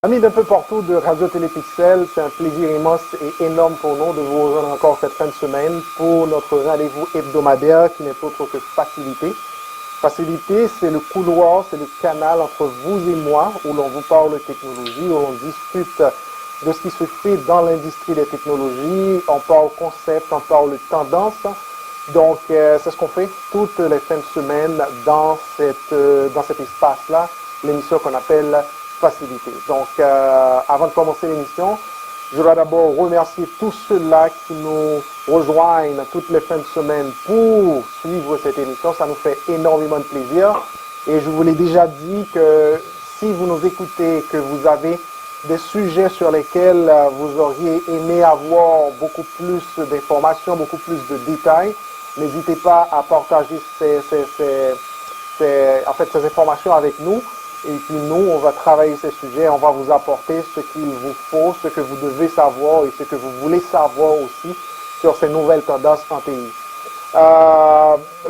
Amis d'un peu partout de Radio Télépixel, c'est un plaisir immense et énorme pour nous de vous rejoindre encore cette fin de semaine pour notre rendez-vous hebdomadaire qui n'est autre que Facilité. Facilité, c'est le couloir, c'est le canal entre vous et moi où l'on vous parle technologie, où l'on discute de ce qui se fait dans l'industrie des technologies, on parle concept, on parle tendance. Donc, c'est ce qu'on fait toutes les fins de semaine dans cet espace-là, l'émission qu'on appelle Facilité. Donc, avant de commencer l'émission, je dois d'abord remercier tous ceux-là qui nous rejoignent toutes les fins de semaine pour suivre cette émission. Ça nous fait énormément de plaisir. Et je vous l'ai déjà dit que si vous nous écoutez, que vous avez des sujets sur lesquels vous auriez aimé avoir beaucoup plus d'informations, beaucoup plus de détails, n'hésitez pas à partager ces informations avec nous. Et puis nous, on va travailler ces sujets, on va vous apporter ce qu'il vous faut, ce que vous devez savoir et ce que vous voulez savoir aussi sur ces nouvelles tendances en TI.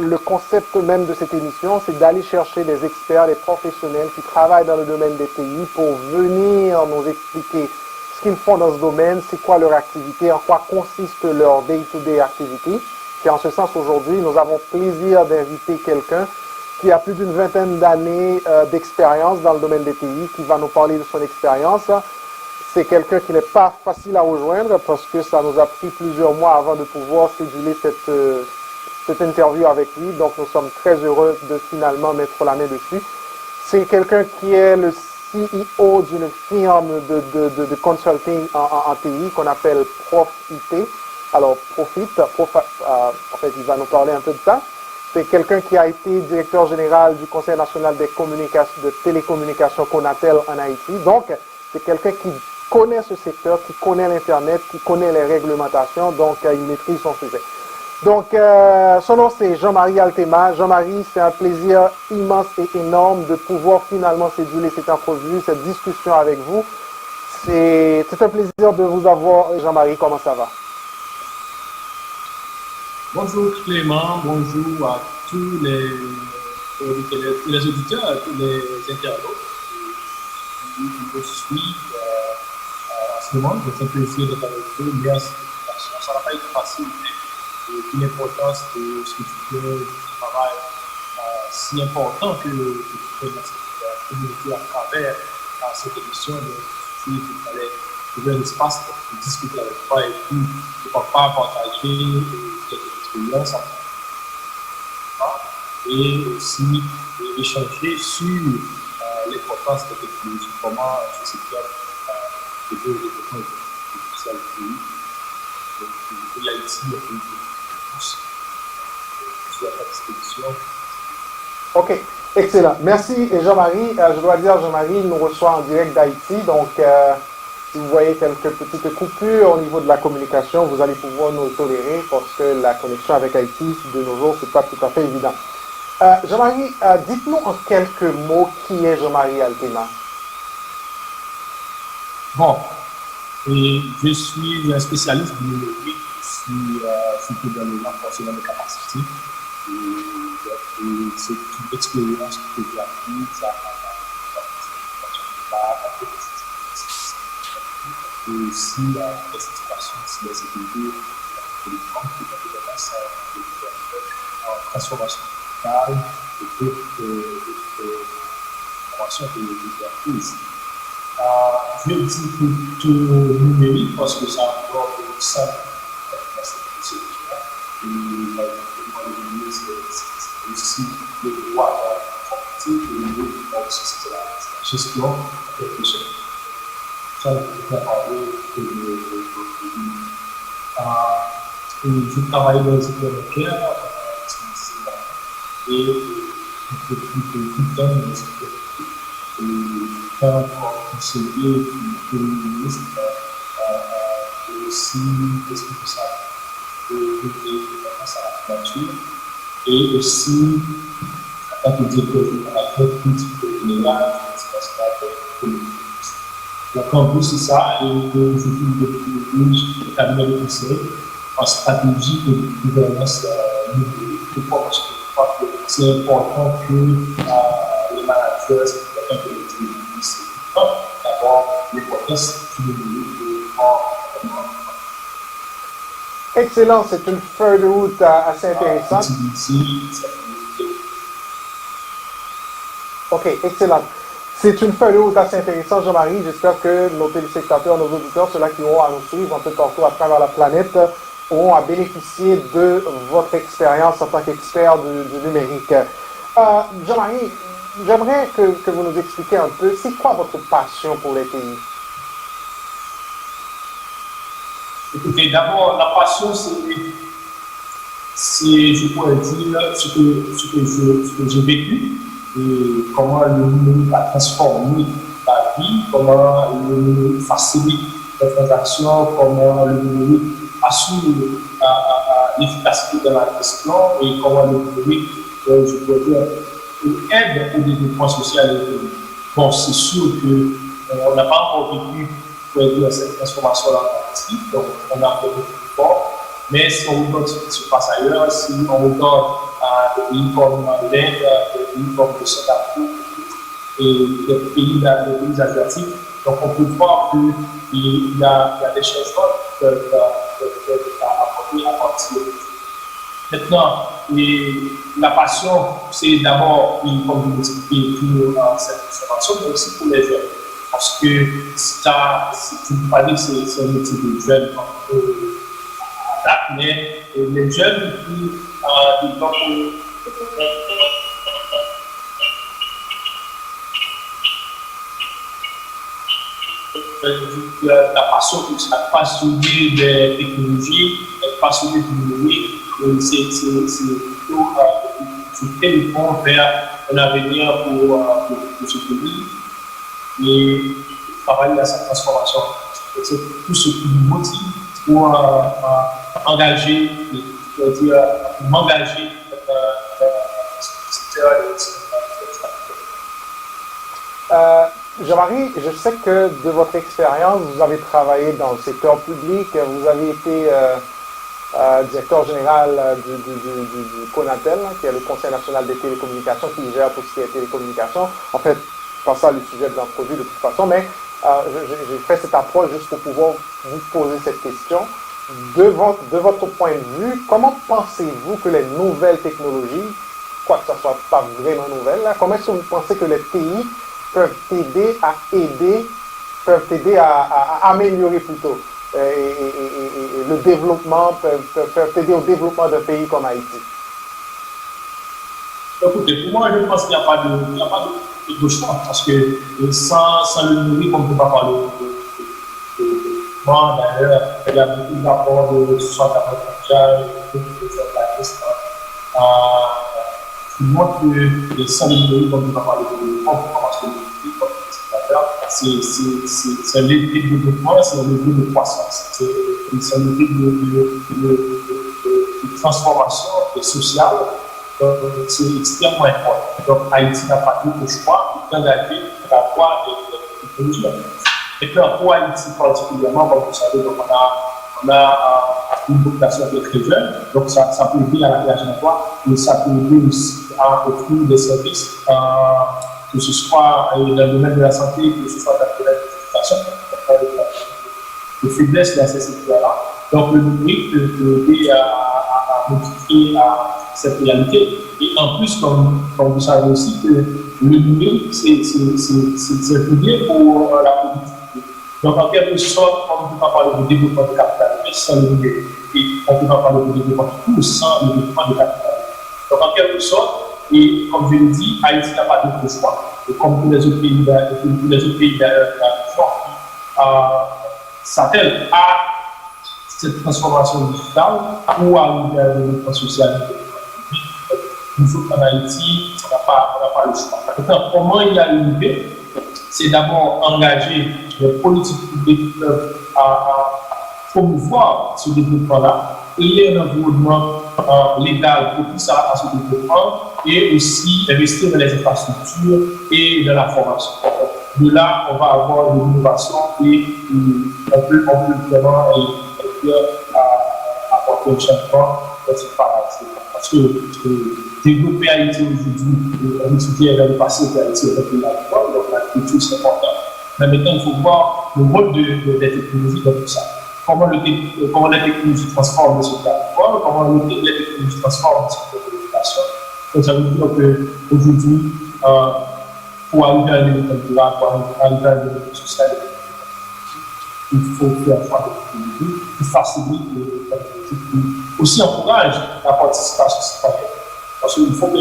Le concept même de cette émission, c'est d'aller chercher des experts, des professionnels qui travaillent dans le domaine des TI pour venir nous expliquer ce qu'ils font dans ce domaine, c'est quoi leur activité, en quoi consiste leur day-to-day activity. Et en ce sens, aujourd'hui, nous avons plaisir d'inviter quelqu'un qui a plus d'une vingtaine d'années d'expérience dans le domaine des TI, qui va nous parler de son expérience. C'est quelqu'un qui n'est pas facile à rejoindre parce que ça nous a pris plusieurs mois avant de pouvoir céduler cette interview avec lui. Donc, nous sommes très heureux de finalement mettre la main dessus. C'est quelqu'un qui est le CEO d'une firme de consulting en TI qu'on appelle Profit. Alors, en fait, il va nous parler un peu de ça. C'est quelqu'un qui a été directeur général du Conseil national des télécommunications Conatel en Haïti. Donc, c'est quelqu'un qui connaît ce secteur, qui connaît l'Internet, qui connaît les réglementations, donc il maîtrise son sujet. Donc, son nom c'est Jean-Marie Altema. Jean-Marie, c'est un plaisir immense et énorme de pouvoir finalement céduler cette entrevue, cette discussion avec vous. C'est un plaisir de vous avoir. Jean-Marie, comment ça va? Bonjour Clément, bonjour à tous les auditeurs, à tous les internautes qui nous suivent en ce moment. C'est un plaisir d'être avec vous. Merci de l'invitation. Ça n'a pas été facile, mais l'importance de ce que tu fais, du travail si important que tu fais dans cette communauté à travers cette émission. Il fallait trouver un espace pour discuter avec toi et puis de pas partager expérience et aussi échanger sur l'importance de la technologie, comment ce secteur de développement social il y a ici sur la disposition. Ok, excellent. Merci Jean-Marie. Je dois dire, Jean-Marie nous reçoit en direct d'Haïti, donc si vous voyez quelques petites coupures au niveau de la communication, vous allez pouvoir nous tolérer parce que la connexion avec Haïti, de nos jours, c'est pas tout à fait évident. Jean-Marie, dites-nous en quelques mots qui est Jean-Marie Altema. Bon, je suis un spécialiste du numérique, surtout dans le renforcement des capacités. Et c'est une expérience que j'ai apprise et aussi la certification de cybersécurité en transformation digitale et d'autres formations que j'ai apprises. Je dis plutôt numérique parce que ça englobe ça dans cette solution. Et c'est aussi le droit à la informatique et le droit aussi c'est la gestion de quelque chose. Ça, je vais parler je travaille dans le secteur bancaire et depuis tout le temps dans le secteur et quand on conseiller pour le ministre et aussi responsable de la nature et aussi en tant que directeur général politique générale de donc, en plus, c'est ça, et je suis le cabinet de conseil en stratégie de gouvernance numérique. Pourquoi? Parce que je crois que c'est important que les managers, c'est important que les directeurs, d'abord, l'Institut numérique Excellent, c'est une feuille de route assez intéressante. OK, excellent. C'est une feuille de route assez intéressante, Jean-Marie. J'espère que nos téléspectateurs, nos auditeurs, ceux-là qui auront à nous suivre un peu partout à travers la planète, auront à bénéficier de votre expérience en tant qu'expert du numérique. Jean-Marie, j'aimerais que vous nous expliquiez un peu, c'est quoi votre passion pour les TI? Écoutez, d'abord, la passion, c'est, je pourrais dire, ce que j'ai vécu, et comment le numérique a transformé la vie, comment le numérique facilite les transactions, comment le numérique assure l'efficacité de la gestion et comment le numérique, je pourrais dire, aide au développement social et économique. Bon, c'est sûr qu'on n'a pas encore vécu cette transformation-là en donc on a fait beaucoup plus fort. Mais si on regarde ce qui se passe ailleurs, si on regarde des pays comme l'Inde, des pays comme le Singapour et des pays asiatiques, donc on peut voir qu'il y a des changements qui peuvent apporter à partir de maintenant, la passion, c'est d'abord, comme vous l'expliquez, pour cette transformation, mais aussi pour les jeunes. Parce que ça, tu ne peux pas dire que c'est un métier de jeunes à date, mais les jeunes qui développent la passion pour ça, passionné des technologies, passionné du numérique, c'est plutôt du téléphone vers un avenir pour ce pays et travailler à sa transformation. C'est tout ce qui nous motive pour engager, m'engager Jean-Marie, je sais que de votre expérience, vous avez travaillé dans le secteur public, vous avez été directeur général du CONATEL, qui est le Conseil national des télécommunications, qui gère tout ce qui est télécommunications. En fait, pas ça le sujet de l'entrevue de toute façon, mais j'ai fait cette approche juste pour pouvoir vous poser cette question. De votre point de vue, comment pensez-vous que les nouvelles technologies, quoi que ce soit pas vraiment nouvelle, là, comment est-ce que vous pensez que les TI peuvent t'aider à améliorer plutôt et le développement, peuvent t'aider au développement d'un pays comme Haïti? Écoutez, pour moi, je pense qu'il n'y a pas de choix, parce que sans le numérique, on ne peut pas parler de développement. D'ailleurs, il y a beaucoup d'apports de 60 mondial, de journalistes qui montrent que sans le numérique, on ne peut pas parler de développement, parce que le numérique, comme c'est un levier de développement, c'est un levier de croissance, c'est un levier de transformation sociale. Donc, c'est extrêmement important. Donc, Haïti n'a pas eu le choix d'engager d'avoir des technologies. Et puis, pour Haïti particulièrement, comme vous savez, donc on a une population qui est très jeune, donc ça peut aider à la création d'emplois, mais ça peut aider aussi à offrir des services, que ce soit dans le domaine de la santé, que ce soit dans le domaine de l'éducation, de faiblesse dans ces secteurs-là. Donc, le numérique peut aider à modifier cette réalité. Et en plus, comme vous savez aussi, que le numérique, c'est un pilier pour la productivité. Donc, en quelque sorte, on ne peut pas parler de développement de capitalisme sans le numérique. Et on ne peut pas parler de développement de tout sans le développement de capitalisme. Donc, en quelque sorte, et comme je l'ai dit, Haïti n'a pas de choix. Et comme tous les autres pays de la région, s'attellent à cette transformation digitale pour arriver à un développement social et économique. Nous autres en Haïti, on n'a pas le choix. Maintenant, comment y arriver? C'est d'abord engager les politiques publiques qui peuvent promouvoir ce développement-là, créer un environnement légal propice à ce développement et aussi investir dans les infrastructures et dans la formation. De là, on va avoir de l'innovation et on peut vraiment apporter un changement dans cette partie. Parce que développer Haïti aujourd'hui, on étudie dans le passé qu'Haïti est un pays agricole, donc la culture c'est important. Mais maintenant, il faut voir le rôle des technologies dans tout ça. Comment les technologies transforment ce territoire, comment les technologies transforment cette communication. Donc, ça veut dire qu'aujourd'hui, pour arriver à l'événement, pour arriver à l'événement social, il faut faire face à la technologie qui facilite les technologies, qui aussi encourage la participation citoyenne. Parce qu'il faut que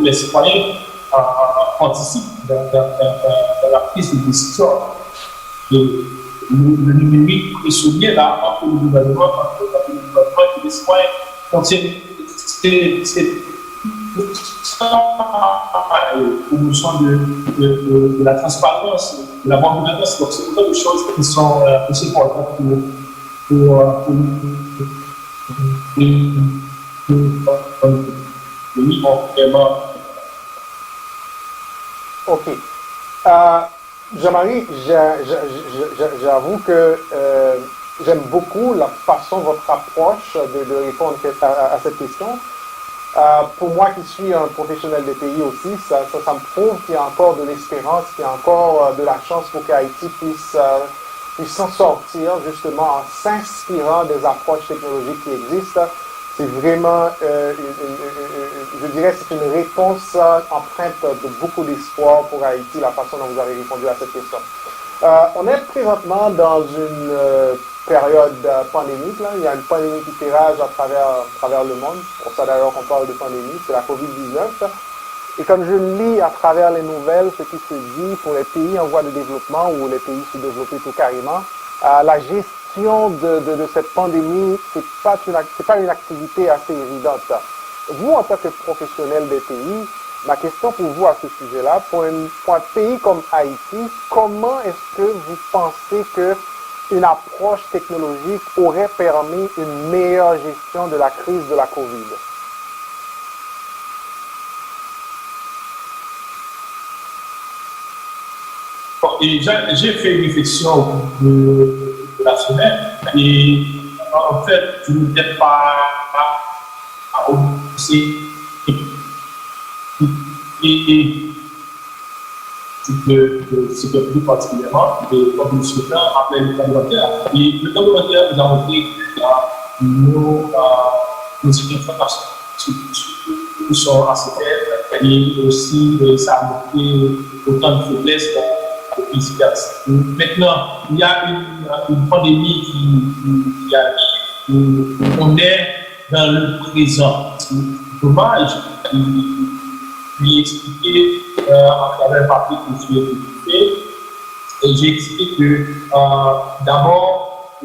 les citoyens participent dans la prise de décision. Le numérique est soumis là entre le gouvernement et les citoyens. Donc c'est promotion de la transparence, de la bonne gouvernance. Donc c'est autant de choses qui sont aussi importantes pour vraiment. Ok. Jean-Marie, j'avoue que j'aime beaucoup la façon, votre approche de répondre à cette question. Pour moi qui suis un professionnel des pays aussi, ça me prouve qu'il y a encore de l'espérance, qu'il y a encore de la chance pour qu'Haïti puisse s'en sortir justement en s'inspirant des approches technologiques qui existent. C'est vraiment, je dirais, c'est une réponse empreinte de beaucoup d'espoir pour Haïti, la façon dont vous avez répondu à cette question. On est présentement dans une période pandémique. Là. Il y a une pandémie qui fait rage à travers le monde. C'est pour ça d'ailleurs qu'on parle de pandémie, c'est la COVID-19. Et comme je lis à travers les nouvelles, ce qui se dit pour les pays en voie de développement ou les pays sous-développés tout carrément, la gestion de cette pandémie, c'est pas une activité assez évidente. Vous, en tant que professionnel des pays, ma question pour vous à ce sujet-là, pour un pays comme Haïti, comment est-ce que vous pensez qu'une approche technologique aurait permis une meilleure gestion de la crise de la COVID? Et j'ai fait une réflexion de la semaine et en fait, je n'étais pas aussi c'était plus particulièrement et comme nous souhaitons après le documentaire. Et le documentaire nous a montré que nos informations sont assez faibles et aussi ça a montré autant de faiblesses dans le pays. Maintenant, il y a une pandémie qui arrive, on est dans le présent. C'est dommage. Lui expliquer à travers un papier que j'ai fait. Et j'ai expliqué que d'abord,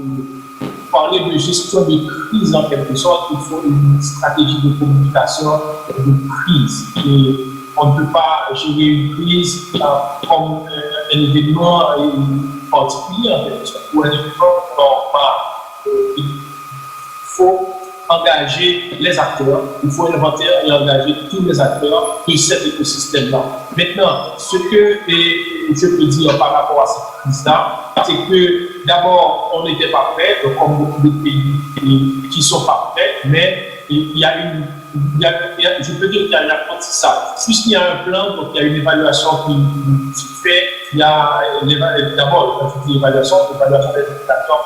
parler de gestion de crise en quelque sorte, il faut une stratégie de communication de crise. Et on ne peut pas gérer une crise comme un événement particulier en quelque sorte, ou un événement normal. Il faut engager les acteurs, il faut inventer et engager tous les acteurs de cet écosystème-là. Maintenant, ce que je peux dire par rapport à cette crise-là, c'est que d'abord, on n'était pas prêts, comme beaucoup de pays qui ne sont pas prêts, mais il y a je peux dire qu'il y a un apprentissage. Puisqu'il y a un plan, donc il y a une évaluation qui se fait, il y a d'abord l'évaluation des indicateurs,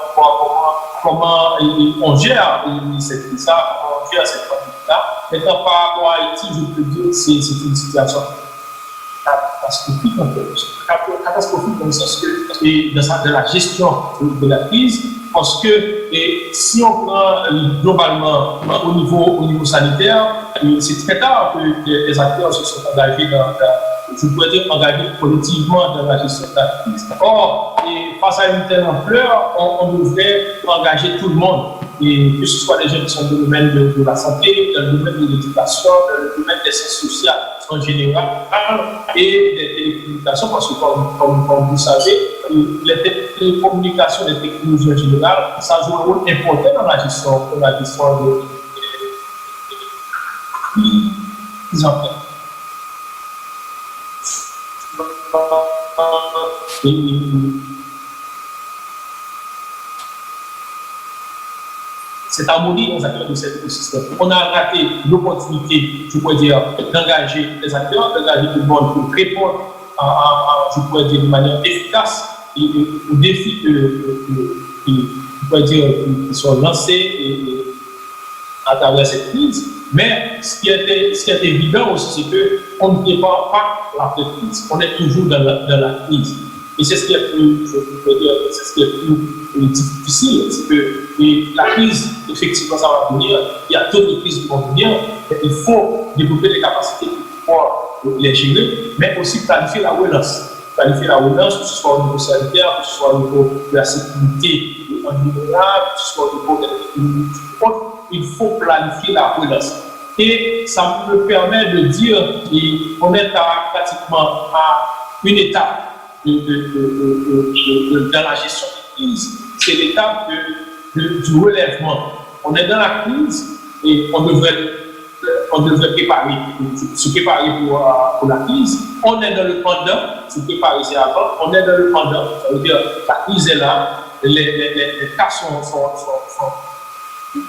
comment on gère cette crise-là, comment on gère cette pandémie-là. Maintenant, par rapport à Haïti, je peux dire que c'est une situation catastrophique en quelque sorte. Catastrophique dans le sens que dans la gestion de la crise, parce que si on prend globalement au niveau sanitaire, c'est très tard que les acteurs se sont engagés je pourrais dire engagés collectivement dans la gestion de la crise. Or, face à une telle ampleur, on devrait engager tout le monde, et que ce soit les gens qui sont dans le domaine de la santé, dans le domaine de l'éducation, dans le domaine des sciences sociales en général, et des télécommunications, parce que comme vous savez, les télécommunications, les technologies en général, ça joue un rôle important dans la gestion de crise en fait. Cette harmonie des acteurs de cet écosystème. On a raté l'opportunité, je pourrais dire, d'engager les acteurs, d'engager tout le monde pour répondre je pourrais dire, de manière efficace aux défis qui sont lancés à travers cette crise. Mais ce qui est évident aussi, c'est qu'on ne prépare pas l'après-crise. On est toujours dans la crise. Et c'est ce qui est plus, c'est ce qui est plus difficile, c'est que la crise, effectivement, ça va venir. Il y a d'autres crises qui vont venir. Il faut développer des capacités pour pouvoir les gérer, mais aussi planifier la relance. Planifier la relance, que ce soit au niveau sanitaire, que ce soit au niveau de la sécurité environnementale, que ce soit au niveau de l'autre. Il faut planifier la relance. Et ça me permet de dire qu'on est pratiquement à une étape dans la gestion de crise, c'est l'étape du relèvement. On est dans la crise et on devrait se préparer pour la crise. On est dans le pendant, se préparer c'est avant, on est dans le pendant, ça veut dire la crise est là, les cas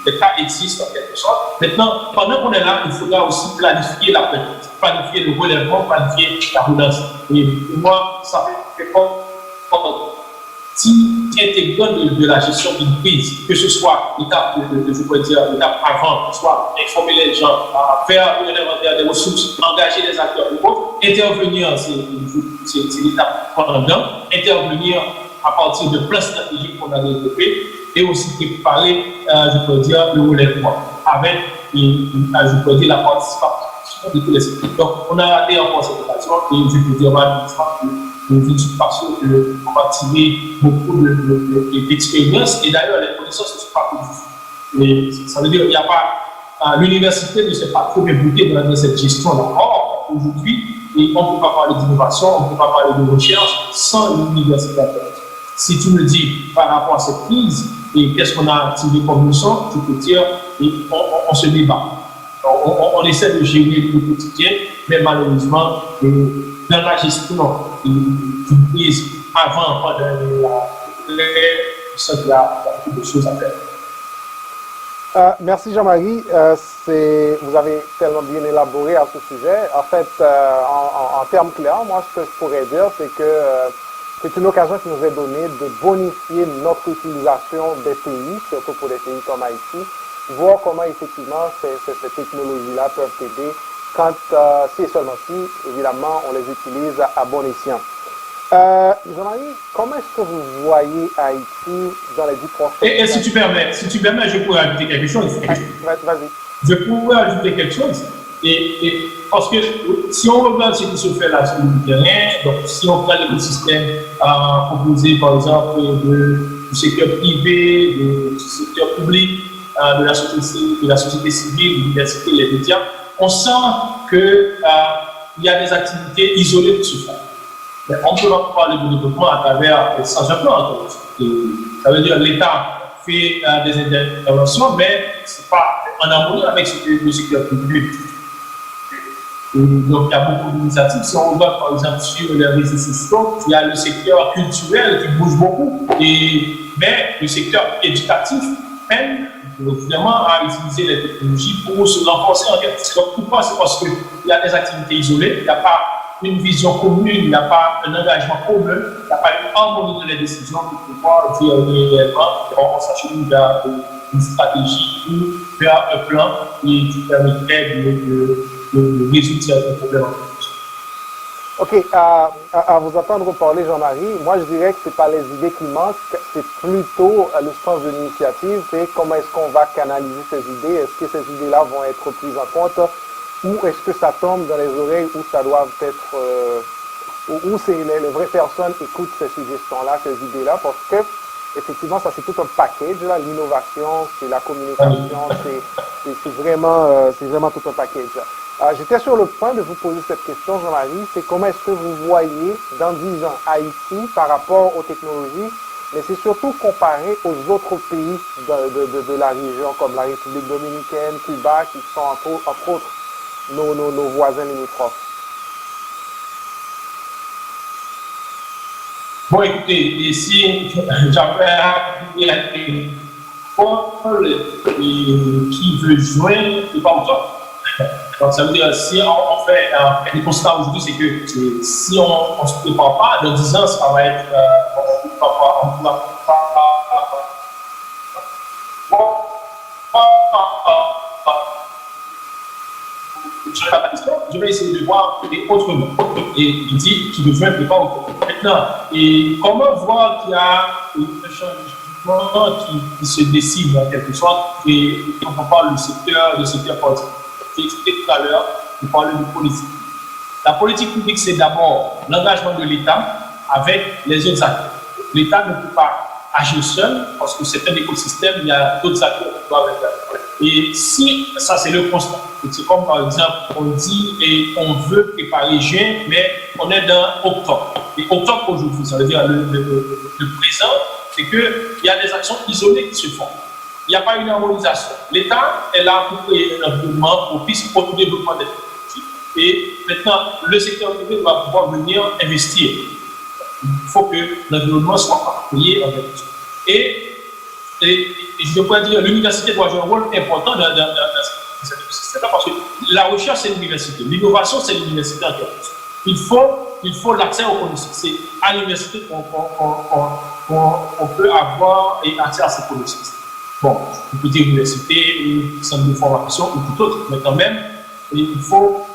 les cas existent en quelque sorte. Maintenant, pendant qu'on est là, il faudra aussi planifier la crise, planifier le relèvement, planifier la relance. Et pour moi, ça fait comme si intégrant de la gestion d'une crise, que ce soit l'étape l'étape avant, soit informer les gens, faire un inventaire des ressources, engager les acteurs ou autres, intervenir, c'est l'étape pendant, intervenir à partir de plans stratégiques qu'on a développés et aussi préparer, le relèvement avec, la participation de tous les secteurs. Donc, on a raté encore cette occasion et je peux dire parce qu'on va tirer beaucoup d'expérience et d'ailleurs les connaissances ne sont pas connues. Mais ça veut dire qu'il n'y a pas, l'université ne s'est pas trop débloquée dans cette gestion-là. Or, aujourd'hui, on ne peut pas parler d'innovation, on ne peut pas parler de recherche sans l'université. Si tu me dis par rapport à cette crise et qu'est-ce qu'on a tiré comme leçon, je peux dire on se débat. On essaie de gérer le quotidien, mais malheureusement, dans la gestion d'une crise avant, pendant il y a beaucoup de choses à faire. Merci Jean-Marie. Vous avez tellement bien élaboré à ce sujet. En fait, en termes clairs, moi, ce que je pourrais dire, c'est que c'est une occasion qui nous est donnée de bonifier notre utilisation des pays, surtout pour des pays comme Haïti, voir comment effectivement ces technologies-là peuvent aider quand, si et seulement si, évidemment, on les utilise à bon escient. Jean-Marie, comment est-ce que vous voyez Haïti dans les 10 prochaines années? Et si tu permets, je pourrais ajouter quelque chose. Vas-y. Je pourrais ajouter quelque chose. Et parce que si on regarde ce qui se fait là sur le terrain, donc si on prend l'écosystème composé par exemple du secteur privé, du secteur public, de la société civile, de l'université, les médias, on sent qu'il y a des activités isolées de ce fait. Mais on peut parler de développement à travers sans un plan. Ça veut dire que l'État fait des interventions, mais ce n'est pas en harmonie avec le secteur public. Donc, il y a beaucoup d'initiatives. Si on regarde, par exemple, sur les réseaux sociaux, il y a le secteur culturel qui bouge beaucoup, mais le secteur éducatif peine vraiment à utiliser les technologies pour se renforcer en quelque sorte. Pourquoi? C'est parce qu'il y a des activités isolées, il n'y a pas une vision commune, il n'y a pas un engagement commun, il n'y a pas une harmonie de les décisions pour pouvoir dire réellement, on s'achemine vers une stratégie ou vers un plan qui permettrait de résoudre certains problèmes. Ok, à vous entendre parler, Jean-Marie, moi je dirais que ce n'est pas les idées qui manquent, c'est plutôt le sens de l'initiative, c'est comment est-ce qu'on va canaliser ces idées, est-ce que ces idées-là vont être prises en compte, ou est-ce que ça tombe dans les oreilles où ça doit être, où c'est les vraies personnes écoutent ces suggestions-là, ces idées-là, parce que effectivement, ça c'est tout un package, là, l'innovation, c'est la communication, c'est vraiment tout un package. J'étais sur le point de vous poser cette question, Jean-Marie, c'est comment est-ce que vous voyez dans 10 ans Haïti par rapport aux technologies, mais c'est surtout comparé aux autres pays de la région, comme la République dominicaine, Cuba, qui sont entre autres nos voisins limitrophes. Bon, écoutez, ici, j'avais un qui veut joindre, c'est pas autant. Donc, ça veut dire, si on fait un constat aujourd'hui, c'est que si on ne se prépare pas, dans 10 ans, ça va être. On ne pourra pas. Je vais essayer de voir autrement. Et je dis qu'il devrait ne pas autrement. Maintenant, et comment voir qu'il y a un changement qui se décide en quelque sorte, et quand on parle du secteur politique. J'ai expliqué tout à l'heure, je parlais de politique. La politique publique, c'est d'abord l'engagement de l'État avec les autres acteurs. L'État ne peut pas agir seul, parce que c'est un écosystème, il y a d'autres acteurs qui doivent être. Et si, ça c'est le constat, c'est comme par exemple, on dit et on veut préparer juin, mais on est dans octobre. Et octobre aujourd'hui, ça veut dire le présent, c'est qu'il y a des actions isolées qui se font. Il n'y a pas une harmonisation. L'État est là pour créer un environnement propice au développement des technologies. Et maintenant, le secteur privé va pouvoir venir investir. Il faut que l'environnement soit créé en quelque sorte. Et je pourrais dire, l'université doit jouer un rôle important dans cet écosystème-là, parce que la recherche, c'est l'université. L'innovation, c'est l'université en quelque sorte. Il faut l'accès aux connaissances. C'est à l'université qu'on peut avoir accès à ces connaissances. Bon, on peut dire université, ou centre de formation, ou tout autre, mais quand même, il faut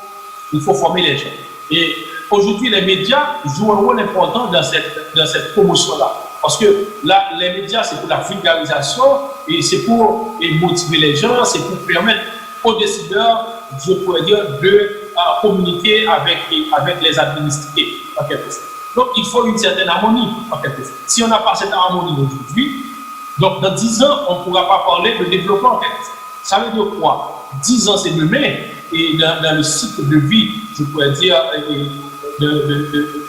former les gens. Et aujourd'hui, les médias jouent un rôle important dans cette promotion-là. Parce que là, les médias, c'est pour la vulgarisation, et c'est pour motiver les gens, c'est pour permettre aux décideurs, je pourrais dire, de communiquer avec les administrés, en quelque sorte. Donc, il faut une certaine harmonie, en quelque sorte. Si on n'a pas cette harmonie aujourd'hui, donc dans 10 ans, on ne pourra pas parler de développement, en quelque sorte. Ça veut dire quoi? 10 ans, c'est demain, et dans le cycle de vie, je pourrais dire,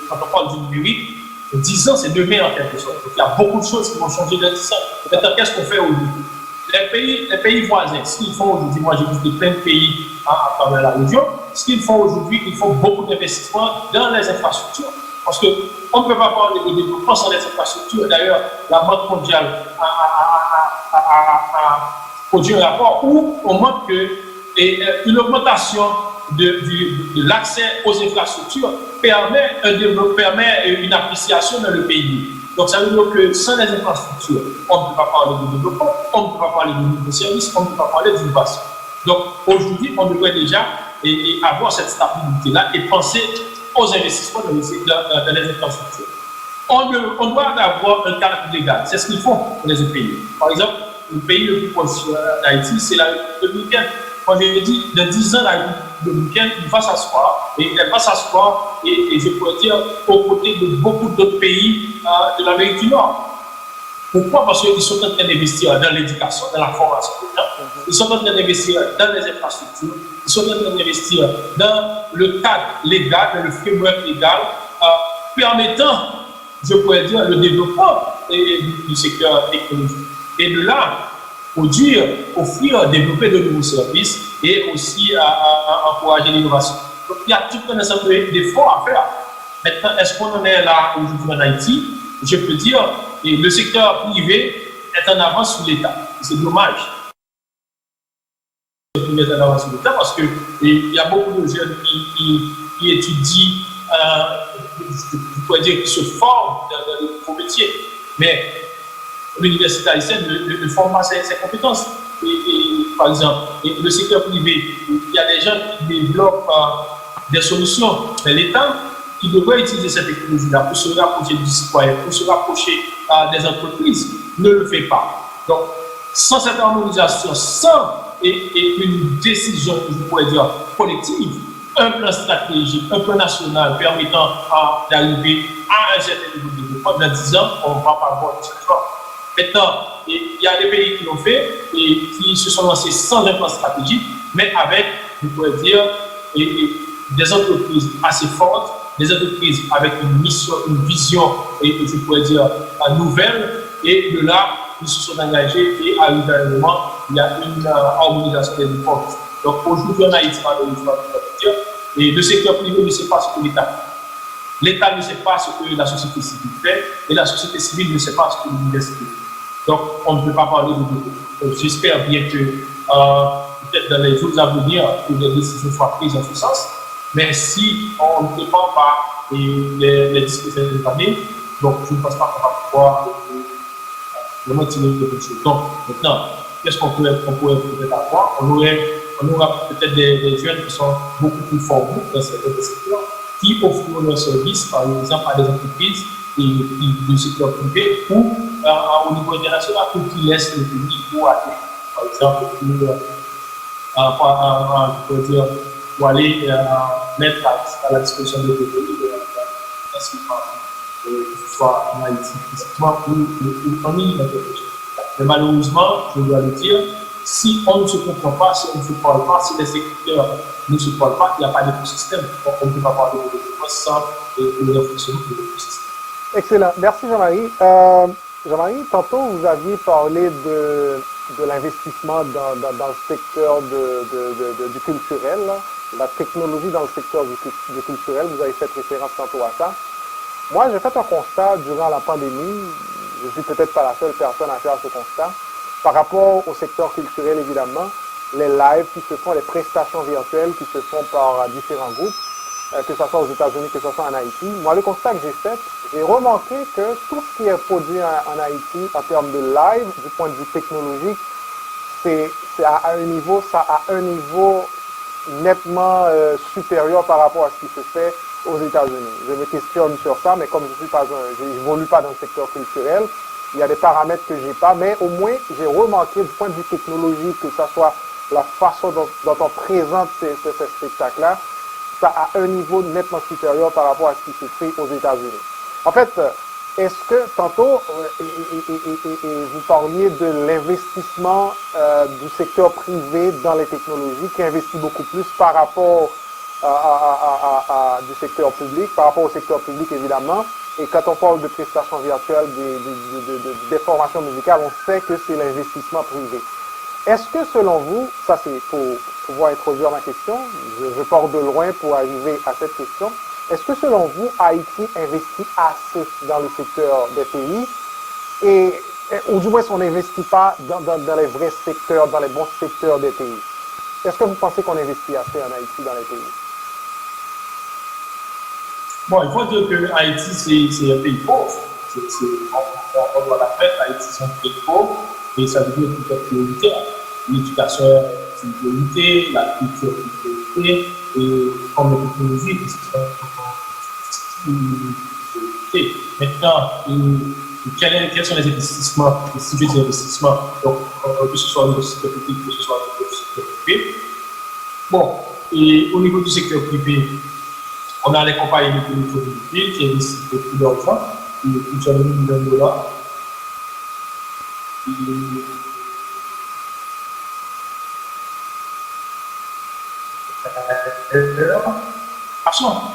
quand on parle du numérique, 10 ans, c'est demain en quelque sorte. Donc, il y a beaucoup de choses qui vont changer dans 10 ans. Maintenant, qu'est-ce qu'on fait aujourd'hui? Les pays voisins, ce qu'ils font aujourd'hui, moi j'ai visité plein de pays à travers la région, ce qu'ils font aujourd'hui, ils font beaucoup d'investissements dans les infrastructures. Parce qu'on ne peut pas parler de développement sans les infrastructures. D'ailleurs, la Banque mondiale a produit un rapport où on montre qu'une augmentation de l'accès aux infrastructures permet une appréciation dans le pays. Donc ça veut dire que sans les infrastructures, on ne peut pas parler de développement, on ne peut pas parler de nouveaux services, on ne peut pas parler d'innovation. Donc aujourd'hui, on devrait déjà avoir cette stabilité-là et penser aux investissements dans les infrastructures. On doit avoir un cadre légal, c'est ce qu'ils font pour les autres pays. Par exemple, le pays le plus proche d'Haïti, c'est la République dominicaine. Moi, je dis, dans 10 ans, la République dominicaine va s'asseoir, et elle va s'asseoir, et je pourrais dire, aux côtés de beaucoup d'autres pays de l'Amérique du Nord. Pourquoi? Parce qu'ils sont en train d'investir dans l'éducation, dans la formation des gens, ils sont en train d'investir dans les infrastructures, ils sont en train d'investir dans le cadre légal, dans le framework légal, permettant, je pourrais dire, le développement du secteur technologique. Et de là, produire, offrir, développer de nouveaux services et aussi encourager l'innovation. Donc, il y a tout un ensemble d'efforts à faire. Maintenant, est-ce qu'on en est là aujourd'hui en Haïti? Je peux dire que le secteur privé est en avance sur l'État. C'est dommage. Le privé est en avance sur l'État parce qu'il y a beaucoup de jeunes qui étudient, je pourrais dire, qui se forment dans de nouveaux métiers. Mais l'université haïtienne ne forme pas ses compétences. Par exemple, le secteur privé, il y a des gens qui développent des solutions, mais l'État qui devrait utiliser cette technologie-là pour se rapprocher du citoyen, pour se rapprocher des entreprises, ne le fait pas. Donc, sans cette harmonisation, sans une décision, je pourrais dire, collective, un plan stratégique, un plan national permettant d'arriver à un certain niveau de développement, dans 10 ans, on ne va pas avoir de changement. Maintenant, il y a des pays qui l'ont fait et qui se sont lancés sans un plan stratégique, mais avec, je pourrais dire, des entreprises assez fortes, des entreprises avec une mission, une vision, et je pourrais dire, nouvelle, et de là, ils se sont engagés et arrivé à un moment, il y a une harmonisation des efforts. Donc aujourd'hui, on a Haïti, et le secteur privé ne sait pas ce que l'État fait. L'État ne sait pas ce que la société civile fait, et la société civile ne sait pas ce que l'université fait. Donc, on ne peut pas parler de développement. J'espère bien que peut-être dans les jours à venir, que des décisions soient prises en ce sens. Mais si on ne dépend pas les discussions des années, donc je ne pense pas qu'on va pouvoir vraiment tirer quelque chose. Donc, maintenant, qu'est-ce qu'on pourrait peut-être avoir? On aura peut-être des jeunes qui sont beaucoup plus formés dans certains secteurs, qui offrent leurs services, par exemple, à des entreprises du secteur privé ou au niveau international pour qu'ils laissent le pays pour aller, par exemple, pour aller mettre à la disposition de pays, que ce soit en Haïti, physiquement ou en Île. Mais malheureusement, je dois le dire, si on ne se comprend pas, si on ne se parle pas, si les secteurs ne se parlent pas, il n'y a pas d'écosystème. On ne peut pas parler de développement sans le fonctionnement de l'écosystème. Excellent. Merci Jean-Marie. Jean-Marie, tantôt vous aviez parlé de l'investissement dans le secteur du culturel, là. La technologie dans le secteur du culturel. Vous avez fait référence tantôt à ça. Moi, j'ai fait un constat durant la pandémie. Je ne suis peut-être pas la seule personne à faire ce constat. Par rapport au secteur culturel, évidemment, les lives qui se font, les prestations virtuelles qui se font par différents groupes, que ce soit aux États-Unis, que ce soit en Haïti. Moi, le constat que j'ai fait, j'ai remarqué que tout ce qui est produit en Haïti en termes de live, du point de vue technologique, c'est à un niveau nettement supérieur par rapport à ce qui se fait aux États-Unis. Je me questionne sur ça, mais comme je n'évolue pas dans le secteur culturel, il y a des paramètres que je n'ai pas, mais au moins, j'ai remarqué du point de vue technologique, que ce soit la façon dont on présente ces spectacles-là, ça a un niveau nettement supérieur par rapport à ce qui se fait aux États-Unis. En fait, est-ce que tantôt, vous parliez de l'investissement du secteur privé dans les technologies, qui investit beaucoup plus par rapport du secteur public, par rapport au secteur public évidemment, et quand on parle de prestations virtuelles, des formations musicales, on sait que c'est l'investissement privé. Est-ce que selon vous, ça c'est pour pouvoir introduire ma question, je pars de loin pour arriver à cette question, est-ce que selon vous, Haïti investit assez dans le secteur des pays, ou du moins on n'investit pas dans les vrais secteurs, dans les bons secteurs des pays? Est-ce que vous pensez qu'on investit assez en Haïti dans les pays? Bon, il faut dire que Haïti, c'est un pays pauvre. On doit la faire, Haïti, c'est un pays pauvre, et ça veut dire tout est prioritaire. L'éducation, c'est une priorité, la culture, c'est une priorité, et comme la technologie, c'est une priorité. Maintenant, quels sont les investissements, les sujets d'investissement, donc, que ce soit au secteur public, que ce soit au secteur privé. Bon, et au niveau du secteur privé, on a les compagnies de téléphonie qui investissent beaucoup d'argent, plusieurs millions de dollars.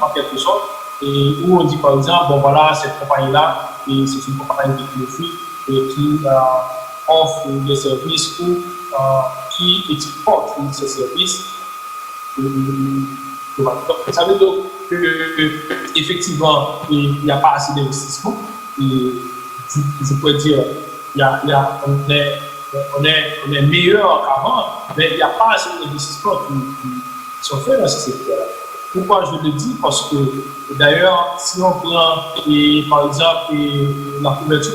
En quelque sorte, et où on dit par exemple, bon voilà, cette compagnie-là, c'est une compagnie de téléphonie qui offre des services ou qui exporte ces services. Ça veut dire qu'effectivement, il n'y a pas assez d'investissement. Je pourrais dire, on est meilleur qu'avant, mais il n'y a pas assez d'investissements qui sont faits dans ce secteur-là. Pourquoi je le dis? Parce que, d'ailleurs, si on prend, par exemple, la couverture,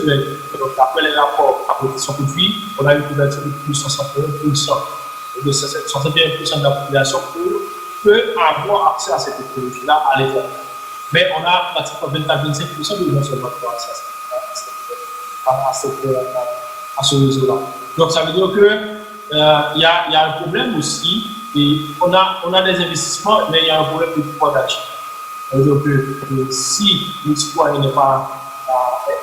après les rapports à protection produit, on a une couverture de plus de 61%. De 61% de la population peut avoir accès à cette technologie-là à l'école. Mais on a pratiquement 24-25% de gens seulement qui ont accès à ce réseau-là. Donc ça veut dire qu'il y a un problème aussi, et on a des investissements, mais il y a un problème de pouvoir d'achat. Ça veut dire que si le citoyen n'est pas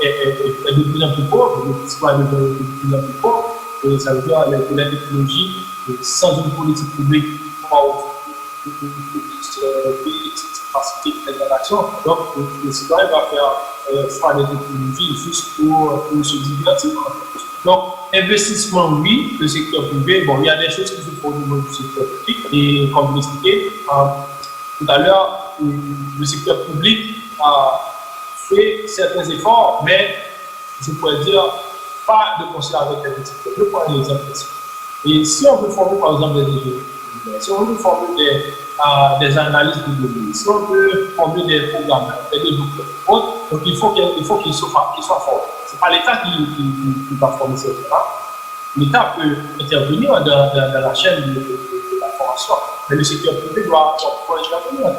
est de plus en plus pauvre, le citoyen est de plus en plus pauvre, et ça veut dire que la technologie, sans une politique publique, faciliter l'interaction. Donc, le citoyen va faire des technologies juste pour se divertir. Donc, investissement, oui, le secteur privé, bon, il y a des choses qui se font au niveau du secteur public, et comme vous l'expliquez, tout à l'heure, le secteur public fait certains efforts, mais je pourrais dire pas de concert avec les secteurs. Je prends un exemple ici. Et si on veut former, par exemple, des ingénieurs, si on veut former des analystes de données, si on veut former des programmeurs, des développeurs, donc il faut qu'ils soient forts. Ce n'est pas l'État qui va former ces gens-là. L'État peut intervenir dans la chaîne de la formation, mais le secteur privé doit intervenir.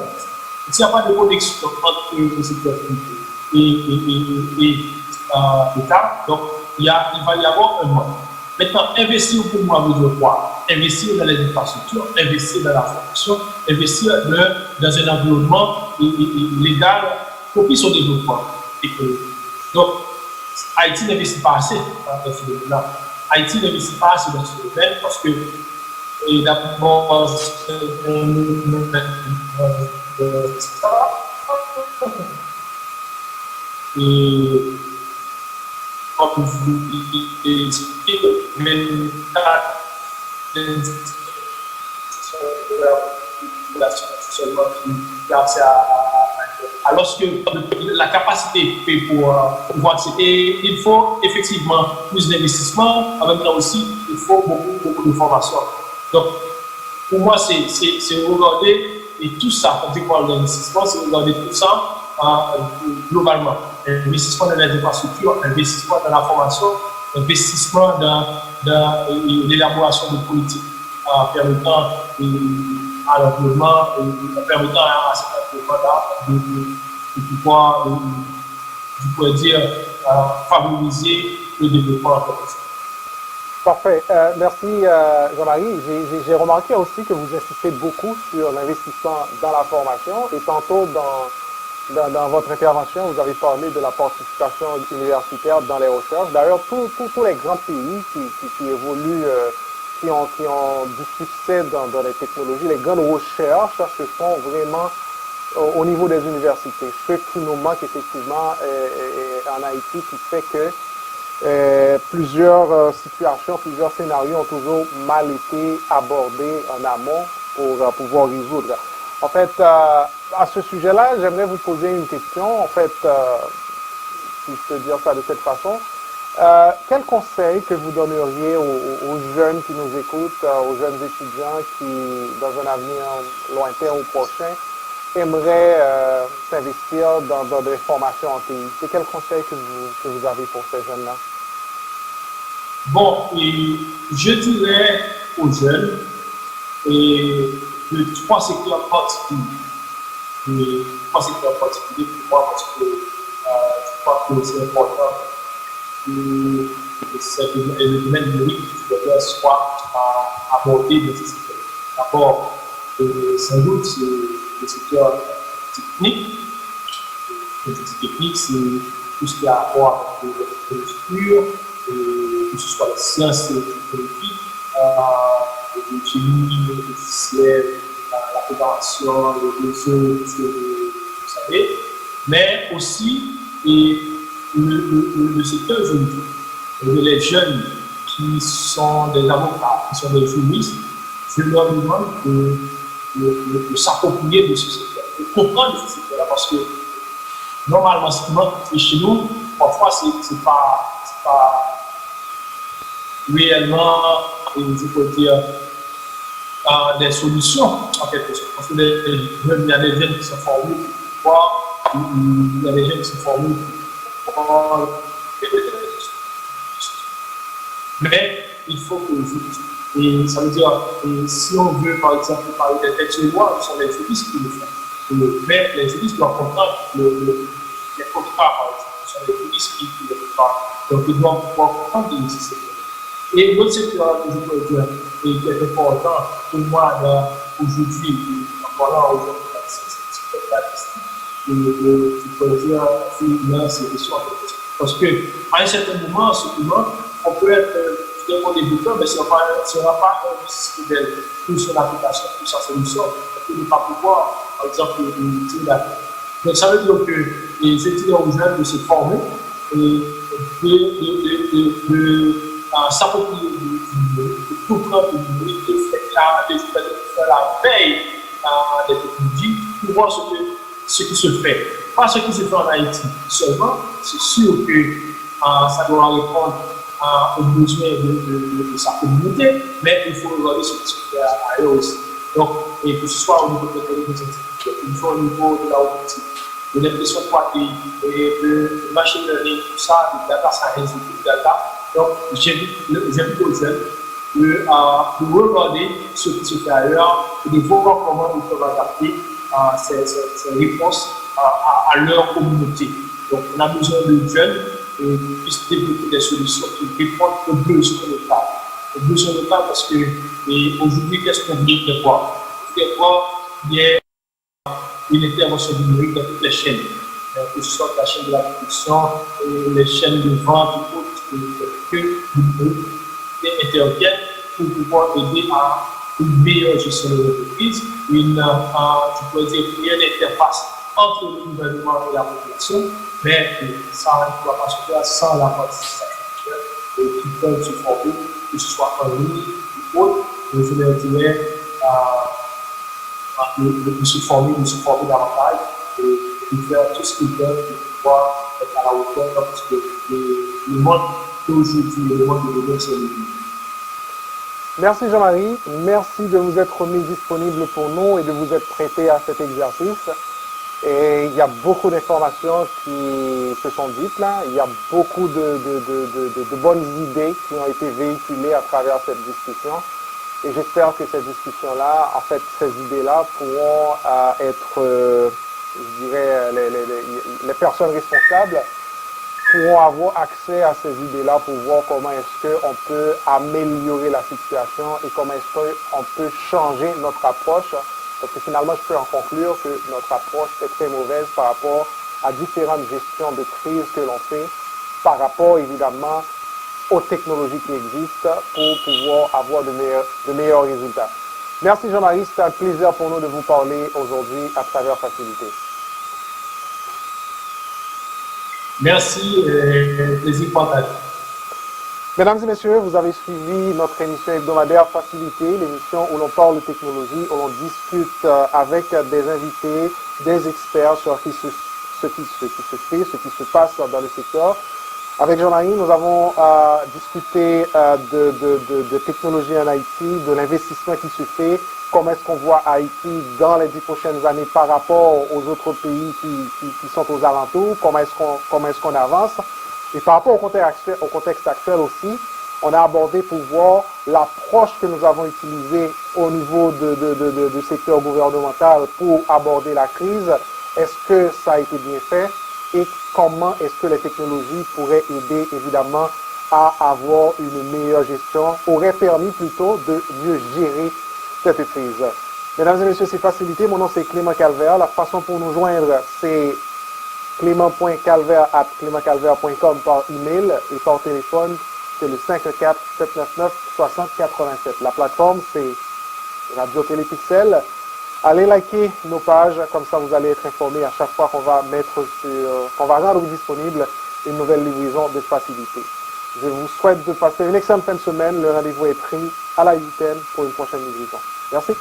S'il n'y a pas de connexion entre le secteur privé et l'État, donc il va y avoir un manque. Maintenant, investir pour moi veut dire quoi? Investir dans les infrastructures, investir dans la formation, investir dans un environnement légal propice au développement économique. Donc, Haïti n'investit pas assez dans ce domaine-là. Haïti n'investit pas assez dans ce domaine parce que, d'abord, et comme vous expliquez, même seulement qui a accès alors que la capacité pour pouvoir accéder, il faut effectivement plus d'investissement, en même temps aussi, il faut beaucoup de formation. Donc, pour moi, c'est regarder, et tout ça, quand je parle d'investissement, c'est regarder tout ça globalement. Investissement dans les infrastructures, investissement dans la formation, investissement dans l'élaboration de politiques permettant à l'environnement, permettant à cet environnement-là de pouvoir, je pourrais dire, favoriser le développement en France. Parfait. Merci, Jean-Marie. J'ai remarqué aussi que vous insistez beaucoup sur l'investissement dans la formation et tantôt dans votre intervention, vous avez parlé de la participation universitaire dans les recherches. D'ailleurs, tous les grands pays qui évoluent, qui ont du succès dans les technologies, les grandes recherches se font vraiment au niveau des universités. Ce qui nous manque effectivement en Haïti, qui fait que plusieurs situations, plusieurs scénarios ont toujours mal été abordés en amont pour pouvoir résoudre. En fait, à ce sujet-là, j'aimerais vous poser une question. En fait, si je peux dire ça de cette façon, quel conseil que vous donneriez aux jeunes qui nous écoutent, aux jeunes étudiants qui, dans un avenir lointain ou prochain, aimeraient s'investir dans des formations en TI? C'est quel conseil que vous avez pour ces jeunes-là? Bon, et je dirais aux jeunes de trois secteurs particuliers. Trois secteurs particuliers pour moi parce que je crois que c'est important que le domaine numérique soit abordé dans ces secteurs. D'abord, sans doute, c'est le secteur technique. Le secteur technique, c'est tout ce qui a à voir avec l'infrastructure, que ce soit les sciences et les technologies, le génie, le logiciel, la préparation, le réseau, tout ce que vous savez, mais aussi le secteur juridique. Les jeunes qui sont des avocats, qui sont des juristes, je leur demande de s'approprier de ce secteur, de comprendre ce secteur-là, parce que normalement, chez nous, parfois, c'est pas réellement, je peux dire, des solutions, en quelque sorte. Parce qu'il y a des jeunes qui sont formés pour pouvoir, il y a des jeunes qui sont formés pour pouvoir. Mais il faut que et ça veut dire, si on veut, par exemple, parler des textes de loi, ce sont les juristes qui le font. Mais les juristes doivent comprendre les contrats, par exemple. Ce sont les juristes qui le font. Donc, ils doivent pouvoir comprendre les secteurs. Et l'autre secteur que je peux dire, et qui est important pour moi aujourd'hui, en parlant aujourd'hui, c'est le secteur statistique. Je peux dire, finance et questions. Parce qu'à un certain moment, on peut être très bon développeur, mais si on n'a pas un business model pour son application, pour sa solution, on ne peut pas pouvoir, par exemple, utiliser la. Donc, ça veut dire que les étudiants aux jeunes de se former et de s'approprier de comprendre le numérique, de faire la veille des technologies pour voir ce qui se fait. Pas ce qui se fait en Haïti seulement, c'est sûr que ça doit répondre aux besoins de sa communauté, mais il faut regarder ce qui se fait ailleurs aussi. Donc, et que ce soit au niveau de l'intelligence artificielle, il faut au niveau de la robotique, de l'impression 3D, et de machine learning, tout ça, de data science, de big data. Donc, j'invite aux jeunes de regarder ce qui se fait ailleurs et de voir comment ils peuvent adapter ces réponses à leur communauté. Donc, on a besoin de jeunes qui puissent développer des solutions qui répondent aux besoins locaux. Aux besoins locaux parce que aujourd'hui, qu'est-ce qu'on vient de voir? Il y a une intervention numérique dans toutes les chaînes, que ce soit la chaîne de la production, les chaînes de vente, que interviennent pour pouvoir aider à une meilleure gestion de l'entreprise, je pourrais dire, une interface entre le gouvernement et la population, mais ça ne doit pas se faire sans la participation qui peuvent se former, que ce soit en ligne ou autre. Je leur dirais de se former davantage et de faire tout ce qu'ils peuvent pour pouvoir être à la hauteur parce que le monde d'aujourd'hui, le monde de demain, c'est le but. Merci Jean-Marie, merci de vous être mis disponible pour nous et de vous être prêté à cet exercice. Et il y a beaucoup d'informations qui se sont dites là, il y a beaucoup de bonnes idées qui ont été véhiculées à travers cette discussion. Et j'espère que cette discussion-là, en fait, ces idées-là pourront être, je dirais, les personnes responsables pourront avoir accès à ces idées-là pour voir comment est-ce qu'on peut améliorer la situation et comment est-ce qu'on peut changer notre approche. Parce que finalement, je peux en conclure que notre approche est très mauvaise par rapport à différentes gestions de crise que l'on fait, par rapport évidemment aux technologies qui existent pour pouvoir avoir de meilleurs résultats. Merci Jean-Marie, c'était un plaisir pour nous de vous parler aujourd'hui à travers Facilité. Merci, plaisir partagé. Mesdames et messieurs, vous avez suivi notre émission hebdomadaire Facilité, l'émission où l'on parle de technologie, où l'on discute avec des invités, des experts sur ce qui se fait, ce qui se passe dans le secteur. Avec Jean-Marie, nous avons discuté de technologie en Haïti, de l'investissement qui se fait, comment est-ce qu'on voit Haïti dans les 10 prochaines années par rapport aux autres pays qui sont aux alentours, comment est-ce qu'on avance. Et par rapport au contexte actuel aussi, on a abordé pour voir l'approche que nous avons utilisée au niveau du secteur gouvernemental pour aborder la crise. Est-ce que ça a été bien fait et comment est-ce que les technologies pourraient aider évidemment à avoir une meilleure gestion, aurait permis plutôt de mieux gérer cette crise. Mesdames et messieurs, c'est Facilité. Mon nom c'est Clément Calvaire. La façon pour nous joindre, c'est clément.calvaire@clémentcalvaire.com par email et par téléphone, c'est le 514-799-6087. La plateforme, c'est Radio Télépixel. Allez liker nos pages, comme ça vous allez être informés à chaque fois qu'on va rendre disponible une nouvelle livraison de Facilité. Je vous souhaite de passer une excellente fin de semaine. Le rendez-vous est pris à la 8e pour une prochaine livraison. Merci.